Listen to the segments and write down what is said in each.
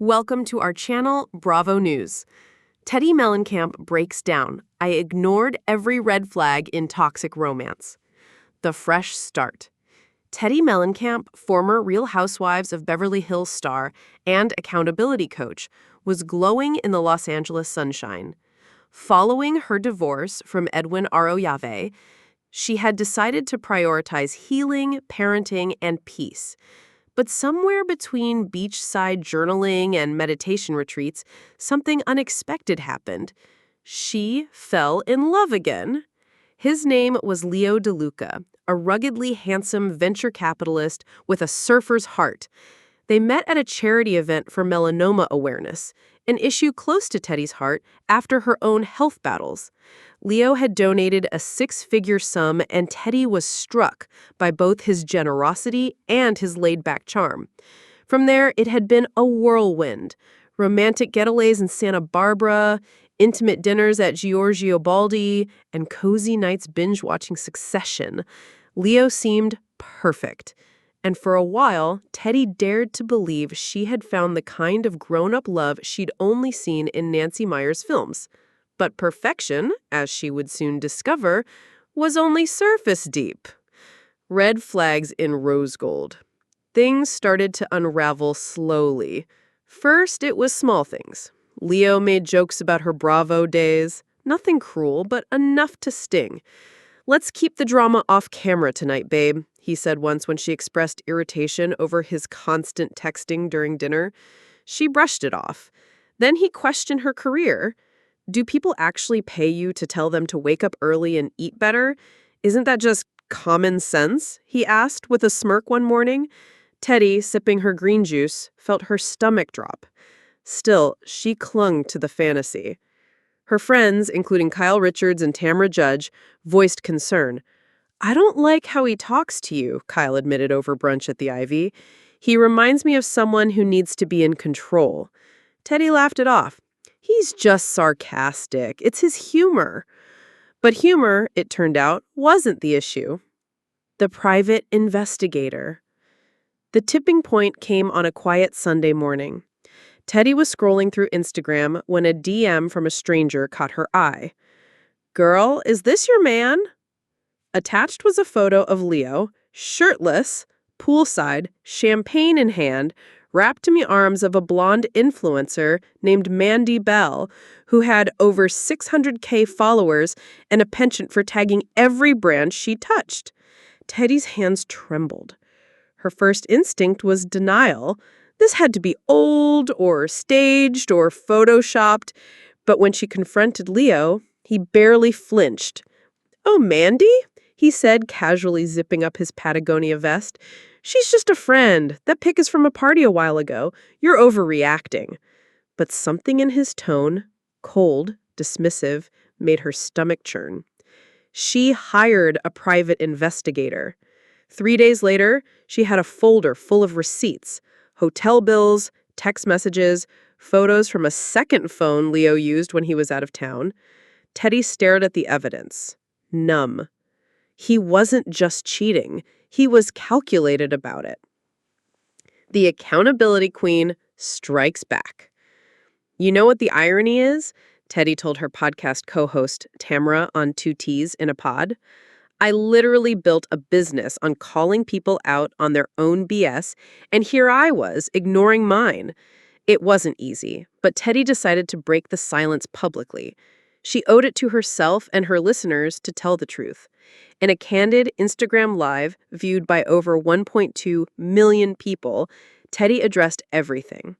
Welcome to our channel, Bravo News. Teddi Mellencamp breaks down. I ignored every red flag in toxic romance. The fresh start. Teddi Mellencamp, former Real Housewives of Beverly Hills star and accountability coach, was glowing in the Los Angeles sunshine. Following her divorce from Edwin RHOC, she had decided to prioritize healing, parenting, and peace. But somewhere between beachside journaling and meditation retreats, something unexpected happened. She fell in love again. His name was Leo DeLuca, a ruggedly handsome venture capitalist with a surfer's heart. They met at a charity event for melanoma awareness, an issue close to Teddi's heart after her own health battles. Leo had donated a six-figure sum, and Teddi was struck by both his generosity and his laid-back charm. From there, it had been a whirlwind. Romantic getaways in Santa Barbara, intimate dinners at Giorgio Baldi, and cozy nights binge-watching Succession. Leo seemed perfect. And for a while, Teddi dared to believe she had found the kind of grown-up love she'd only seen in Nancy Meyers films. But perfection, as she would soon discover, was only surface deep. Red flags in rose gold. Things started to unravel slowly. First, it was small things. Leo made jokes about her Bravo days. Nothing cruel, but enough to sting. "Let's keep the drama off camera tonight, babe," he said once when she expressed irritation over his constant texting during dinner. She brushed it off. Then he questioned her career. "Do people actually pay you to tell them to wake up early and eat better? Isn't that just common sense?" he asked with a smirk one morning. Teddi, sipping her green juice, felt her stomach drop. Still, she clung to the fantasy. Her friends, including Kyle Richards and Tamra Judge, voiced concern. "I don't like how he talks to you," Kyle admitted over brunch at the Ivy. "He reminds me of someone who needs to be in control." Teddi laughed it off. "He's just sarcastic. It's his humor." But humor, it turned out, wasn't the issue. The private investigator. The tipping point came on a quiet Sunday morning. Teddi was scrolling through Instagram when a DM from a stranger caught her eye. "Girl, is this your man?" Attached was a photo of Leo, shirtless, poolside, champagne in hand, wrapped in the arms of a blonde influencer named Mandy Bell, who had over 600K followers and a penchant for tagging every brand she touched. Teddi's hands trembled. Her first instinct was denial. This had to be old or staged or photoshopped. But when she confronted Leo, he barely flinched. "Oh, Mandy?" he said, casually zipping up his Patagonia vest. "She's just a friend. That pic is from a party a while ago. You're overreacting." But something in his tone, cold, dismissive, made her stomach churn. She hired a private investigator. 3 days later, she had a folder full of receipts, hotel bills, text messages, photos from a second phone Leo used when he was out of town. Teddi stared at the evidence, numb. He wasn't just cheating. He was calculated about it. The accountability queen strikes back. "You know what the irony is?" Teddi told her podcast co-host Tamra on 2Ts in a pod. "I literally built a business on calling people out on their own BS, and here I was, ignoring mine." It wasn't easy, but Teddi decided to break the silence publicly. She owed it to herself and her listeners to tell the truth. In a candid Instagram Live viewed by over 1.2 million people, Teddi addressed everything.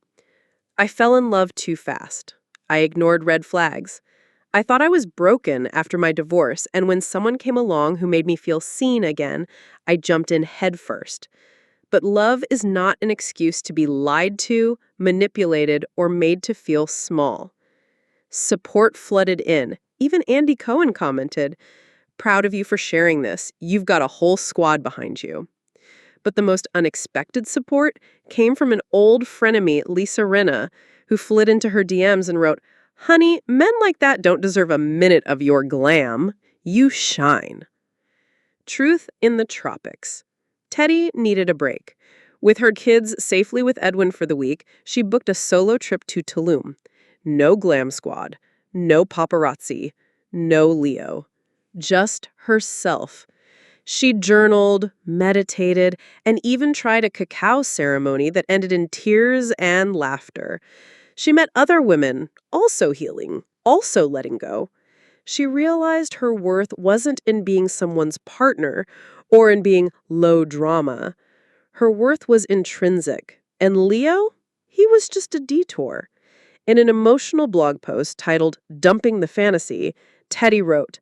"I fell in love too fast. I ignored red flags. I thought I was broken after my divorce, and when someone came along who made me feel seen again, I jumped in headfirst. But love is not an excuse to be lied to, manipulated, or made to feel small." Support flooded in. Even Andy Cohen commented, "Proud of you for sharing this. You've got a whole squad behind you." But the most unexpected support came from an old frenemy, Lisa Rinna, who slid into her DMs and wrote, "Honey, men like that don't deserve a minute of your glam. You shine." Truth in the tropics. Teddi needed a break. With her kids safely with Edwin for the week, she booked a solo trip to Tulum. No glam squad, no paparazzi, no Leo. Just herself. She journaled, meditated, and even tried a cacao ceremony that ended in tears and laughter. She met other women, also healing, also letting go. She realized her worth wasn't in being someone's partner or in being low drama. Her worth was intrinsic. And Leo? He was just a detour. In an emotional blog post titled Dumping the Fantasy, Teddi wrote,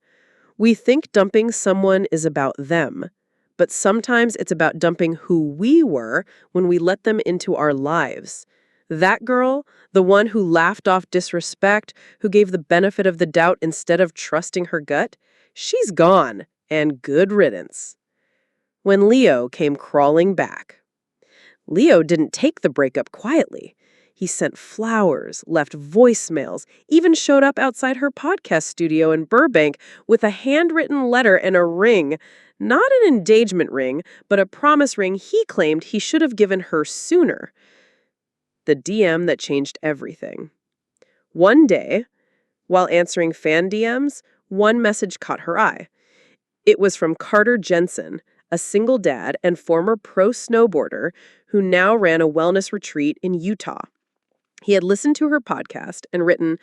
"We think dumping someone is about them, but sometimes it's about dumping who we were when we let them into our lives. That girl, the one who laughed off disrespect, who gave the benefit of the doubt instead of trusting her gut, she's gone, and good riddance." When Leo came crawling back. Leo didn't take the breakup quietly. He sent flowers, left voicemails, even showed up outside her podcast studio in Burbank with a handwritten letter and a ring. Not an engagement ring, but a promise ring he claimed he should have given her sooner. The DM that changed everything. One day, while answering fan DMs, one message caught her eye. It was from Carter Jensen, a single dad and former pro snowboarder who now ran a wellness retreat in Utah. He had listened to her podcast and written,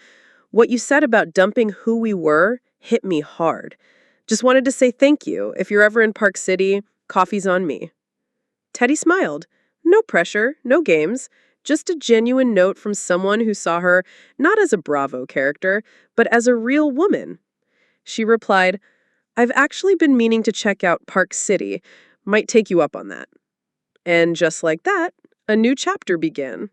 "What you said about dumping who we were hit me hard. Just wanted to say thank you. If you're ever in Park City, coffee's on me." Teddi smiled. No pressure, no games, just a genuine note from someone who saw her not as a Bravo character, but as a real woman. She replied, "I've actually been meaning to check out Park City. Might take you up on that." And just like that, a new chapter began.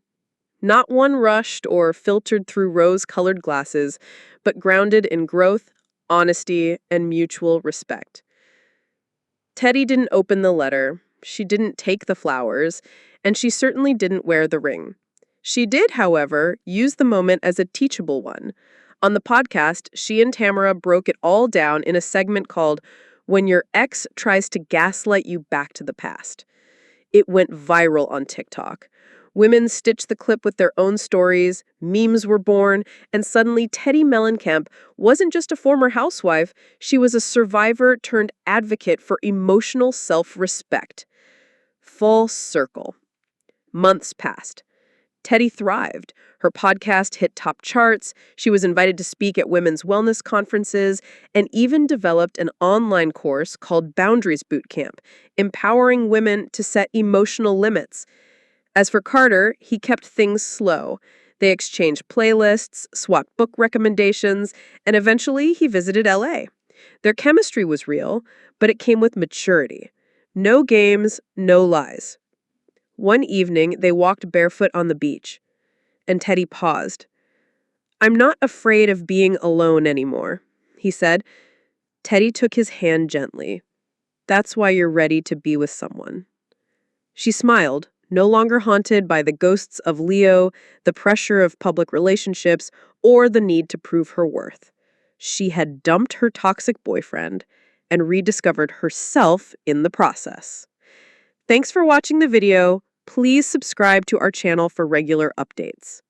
Not one rushed or filtered through rose-colored glasses, but grounded in growth, honesty, and mutual respect. Teddi didn't open the letter, she didn't take the flowers, and she certainly didn't wear the ring. She did, however, use the moment as a teachable one. On the podcast, she and Tamara broke it all down in a segment called "When Your Ex Tries to Gaslight You Back to the Past." It went viral on TikTok. Women stitched the clip with their own stories, memes were born, and suddenly Teddi Mellencamp wasn't just a former housewife, she was a survivor turned advocate for emotional self-respect. Full circle. Months passed. Teddi thrived. Her podcast hit top charts, she was invited to speak at women's wellness conferences, and even developed an online course called Boundaries Bootcamp, empowering women to set emotional limits. As for Carter, he kept things slow. They exchanged playlists, swapped book recommendations, and eventually he visited LA. Their chemistry was real, but it came with maturity. No games, no lies. One evening, they walked barefoot on the beach, and Teddi paused. "I'm not afraid of being alone anymore," he said. Teddi took his hand gently. "That's why you're ready to be with someone." She smiled, no longer haunted by the ghosts of Leo, the pressure of public relationships, or the need to prove her worth. She had dumped her toxic boyfriend and rediscovered herself in the process. Thanks for watching the video. Please subscribe to our channel for regular updates.